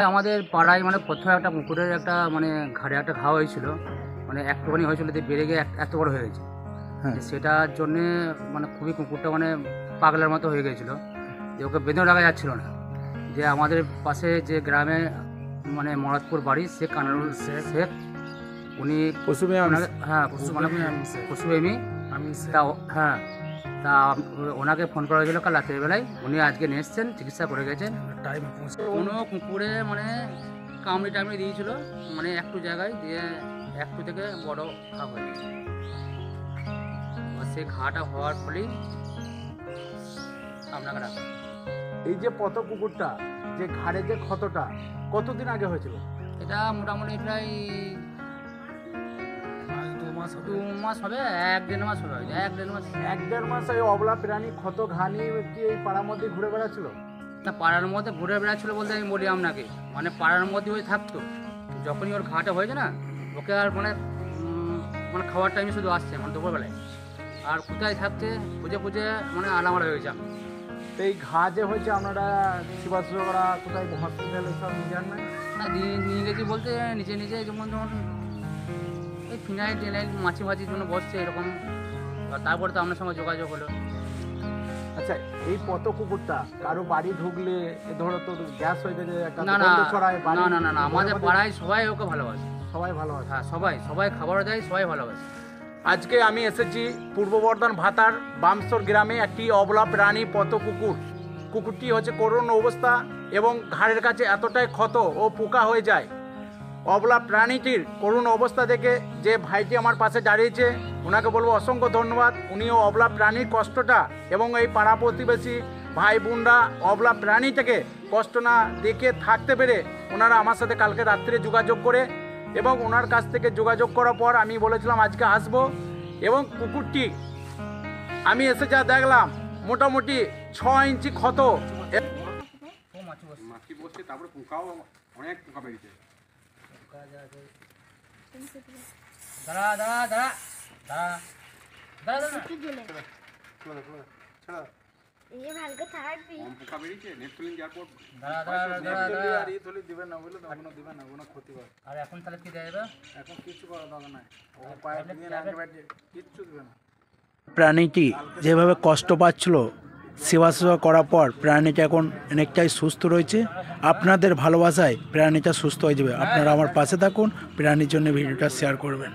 আমাদের পাড়ায় মানে প্রথমে একটা পুকুরের একটা মানে ঘাড়ে একটা ঘা হয়েছিল, মানে একটুখানি হয়েছিল যে বেড়ে গিয়ে এত বড় হয়ে গেছে। সেটার জন্যে মানে খুবই কুকুরটা মানে পাগলার মতো হয়ে গেছিলো, যে ওকে বেঁধেও রাখা যাচ্ছিল না। যে আমাদের পাশে যে গ্রামে মানে মরাদপুর বাড়ি শেখ কানারুল শেখ, উনি পশুপ্রেমী তা ওনাকে ফোন করা হয়েছিল কাল রাতের বেলায়। উনি আজকে নিয়ে এসছেন, চিকিৎসা করে গেছেন। কোনো কুকুরে মানে কামড়ি দিয়েছিল, মানে একটু জায়গায় দিয়ে একটু থেকে বড় ঘা হয়ে গেছে। সেই ঘাটা হওয়ার ফলেই আপনাকে রাখা। এই যে পথ কুকুরটা যে ঘাড়ে যে ক্ষতটা কতদিন আগে হয়েছিল? এটা মোটামুটি প্রায় 2 মাস হবে, 1-1.5 মাস হবে। 1-1.5 মাস এই অবলা প্রাণী ক্ষত ঘা নিয়ে কি এই পাড়ার মধ্যে ঘুরে বেড়াচ্ছিল? না, পাড়ার মধ্যে ঘুরে বেড়াচ্ছিল বলতে আমি বলি আপনাকে, মানে পাড়ার মধ্যে ওই থাকতো। যখনই ওর ঘাটা হয়েছে না, ওকে আর মানে খাওয়ার টাইমে শুধু আসছে মানে দুপুরবেলায়, আর কোথায় থাকছে খুঁজে মানে আলামার হয়ে গেছে। তো এই ঘা যে হয়েছে আপনারা শিবাশরা কোথায় হসপিটালে সব নিয়ে যান না? নিয়ে গেছি বলতে নিজে যেমন এই ফিনাইল মাছির জন্য বসছে এরকম, তারপরে তো আপনার সঙ্গে যোগাযোগ হলো। আচ্ছা, এই পথ কুকুরটা কারো বাড়ি ঢুকলে ধরো তো গ্যাস হয়ে গেছে, না, আমাদের পাড়ায় সবাই ওকে ভালোবাসে। সবাই ভালোবাসে? হ্যাঁ, সবাই খাবারও দেয়, সবাই ভালোবাসে। আজকে আমি এসেছি পূর্ব বর্ধমান ভাতার বামসর গ্রামে একটি অবলা প্রাণী পথ কুকুরটি হচ্ছে করুণ অবস্থা এবং ঘাড়ের কাছে এতটাই ক্ষত ও পোকা হয়ে যায়। অবলা প্রাণীটির করুণ অবস্থা দেখে যে ভাইটি আমার পাশে দাঁড়িয়েছে, ওনাকে বলবো অসংখ্য ধন্যবাদ। উনিও অবলা প্রাণীর কষ্টটা এবং এই পাড়া প্রতিবেশী ভাই বোনরা অবলা প্রাণীটাকে কষ্ট না দেখে থাকতে পেরে ওনারা আমার সাথে কালকে রাত্রে যোগাযোগ করে এবং ওনার কাছ থেকে যোগাযোগ করার পর আমি বলেছিলাম আজকে আসবো, এবং কুকুরটি আমি এসে যা দেখলাম মোটামুটি 6 ইঞ্চি ক্ষত। মাছি বসছে, তারপরে পোকাও অনেক পোকা বেরিয়েছে। প্রাণীটি যেভাবে কষ্ট পাচ্ছিল, সেবা করার পর প্রাণীটা এখন অনেকটাই সুস্থ রয়েছে। আপনাদের ভালোবাসায় প্রাণীটা সুস্থ হয়ে যাবে। আপনারা আমার পাশে থাকুন, প্রাণীর জন্য ভিডিওটা শেয়ার করবেন।